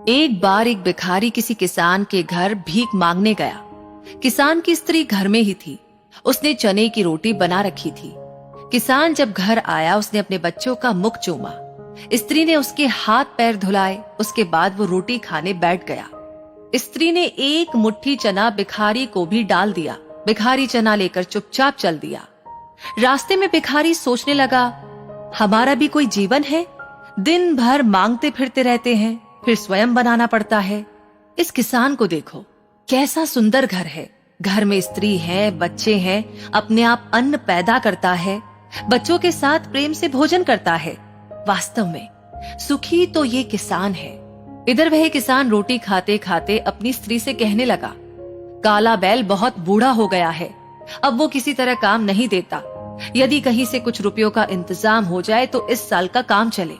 एक बार एक भिखारी किसी किसान के घर भीख मांगने गया। किसान की स्त्री घर में ही थी। उसने चने की रोटी बना रखी थी। किसान जब घर आया उसने अपने बच्चों का मुख चूमा। स्त्री ने उसके हाथ पैर धुलाए। उसके बाद वो रोटी खाने बैठ गया। स्त्री ने एक मुट्ठी चना भिखारी को भी डाल दिया। भिखारी चना लेकर चुपचाप चल दिया। रास्ते में भिखारी सोचने लगा, हमारा भी कोई जीवन है? दिन भर मांगते फिरते रहते हैं, फिर स्वयं बनाना पड़ता है। इस किसान को देखो, कैसा सुंदर घर है। घर में स्त्री है, बच्चे हैं, अपने आप अन्न पैदा करता है, बच्चों के साथ प्रेम से भोजन करता है। वास्तव में सुखी तो ये किसान है। इधर वह किसान रोटी खाते खाते अपनी स्त्री से कहने लगा, काला बैल बहुत बूढ़ा हो गया है, अब वो किसी तरह काम नहीं देता। यदि कहीं से कुछ रुपयों का इंतजाम हो जाए तो इस साल का काम चले।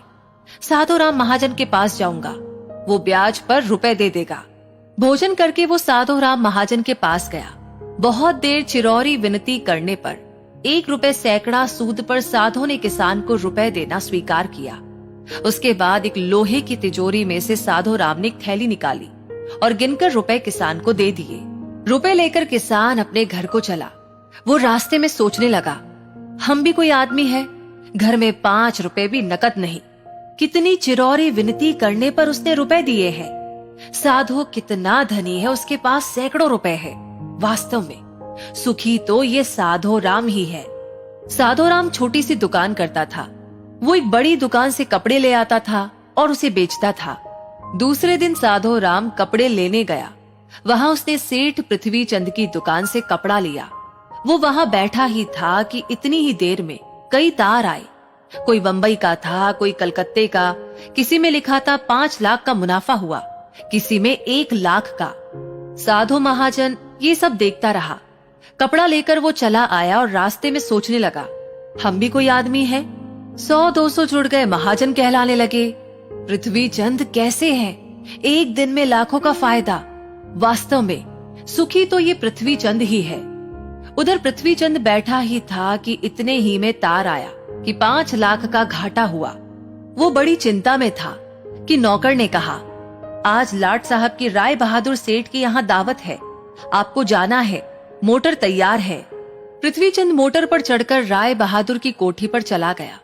साधुराम महाजन के पास जाऊंगा, वो ब्याज पर रुपए दे देगा। भोजन करके वो साधुराम महाजन के पास गया। बहुत देर चिरौरी विनती करने पर 1 रुपए सैकड़ा सूद पर साधु ने किसान को रुपए देना स्वीकार किया। उसके बाद एक लोहे की तिजोरी में से साधुराम ने एक थैली निकाली और गिनकर रुपए किसान को दे दिए। रुपए लेकर किसान अपने घर को चला। वो रास्ते में सोचने लगा, हम भी कोई आदमी है, घर में 5 रुपए भी नकद नहीं। कितनी चिरौरी विनती करने पर उसने रुपए दिए हैं। साधु कितना धनी है, उसके पास सैकड़ों रुपए है। वास्तव में सुखी तो ये साधुराम ही है। साधुराम छोटी सी दुकान करता था। वो एक बड़ी दुकान से कपड़े ले आता था और उसे बेचता था। दूसरे दिन साधुराम कपड़े लेने गया। वहां उसने सेठ पृथ्वीचंद की दुकान से कपड़ा लिया। वो वहां बैठा ही था कि इतनी ही देर में कई तार आए। कोई बंबई का था, कोई कलकत्ते का। किसी में लिखा था 5 लाख का मुनाफा हुआ, किसी में 1 लाख का। साधु महाजन ये सब देखता रहा। कपड़ा लेकर वो चला आया और रास्ते में सोचने लगा, हम भी कोई आदमी है। 100-200 जुड़ गए, महाजन कहलाने लगे। पृथ्वीचंद कैसे हैं? एक दिन में लाखों का फायदा। वास्तव में सुखी तो ये पृथ्वीचंद ही है। उधर पृथ्वीचंद बैठा ही था कि इतने ही में तार आया कि 5 लाख का घाटा हुआ। वो बड़ी चिंता में था कि नौकर ने कहा, आज लाट साहब की राय बहादुर सेठ की यहाँ दावत है, आपको जाना है, मोटर तैयार है। पृथ्वीचंद मोटर पर चढ़कर राय बहादुर की कोठी पर चला गया।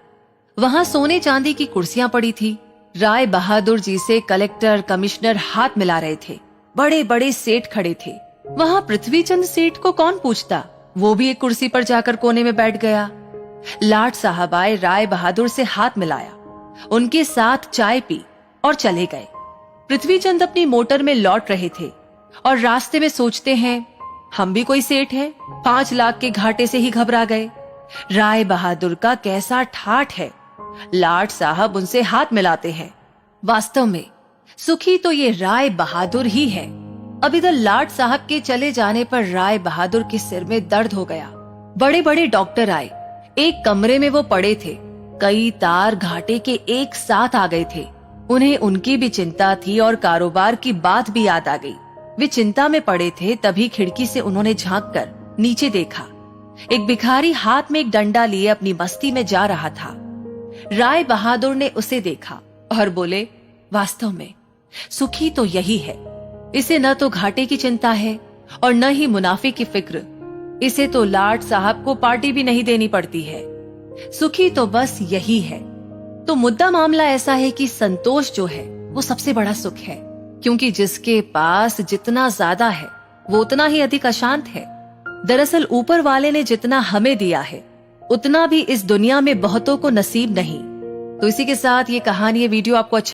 वहां सोने चांदी की कुर्सियां पड़ी थी। राय बहादुर जी से कलेक्टर, कमिश्नर हाथ मिला रहे थे। बड़े बड़े सेठ खड़े थे। वहां पृथ्वीचंद सेठ को कौन पूछता, वो भी एक कुर्सी पर जाकर कोने में बैठ गया। लाट साहब आए, राय बहादुर से हाथ मिलाया, उनके साथ चाय पी और चले गए। पृथ्वीचंद अपनी मोटर में लौट रहे थे और रास्ते में सोचते हैं, हम भी कोई सेठ है, 5 लाख के घाटे से ही घबरा गए। राय बहादुर का कैसा ठाठ है। लाट साहब उनसे हाथ मिलाते हैं। वास्तव में सुखी तो ये राय बहादुर ही है। अब इधर लाट साहब के चले जाने पर राय बहादुर के सिर में दर्द हो गया। बड़े बड़े डॉक्टर आए। एक कमरे में वो पड़े थे। कई तार घाटे के एक साथ आ गए थे। उन्हें उनकी भी चिंता थी और कारोबार की बात भी याद आ गई। वे चिंता में पड़े थे, तभी खिड़की से उन्होंने झांक कर नीचे देखा। एक भिखारी हाथ में एक डंडा लिए अपनी बस्ती में जा रहा था। राय बहादुर ने उसे देखा और बोले, वास्तव में सुखी तो यही है। इसे न तो घाटे की चिंता है और न ही मुनाफे की फिक्र। इसे तो लाट साहब को पार्टी भी नहीं देनी पड़ती है। सुखी तो बस यही है। तो मुद्दा मामला ऐसा है कि संतोष जो है वो सबसे बड़ा सुख है, क्योंकि जिसके पास जितना ज्यादा है वो उतना ही अधिक अशांत है। दरअसल ऊपर वाले ने जितना हमें दिया है उतना भी इस दुनिया में बहुतों को नसीब नहीं। तो इसी के साथ ये कहानी, ये वीडियो आपको अच्छा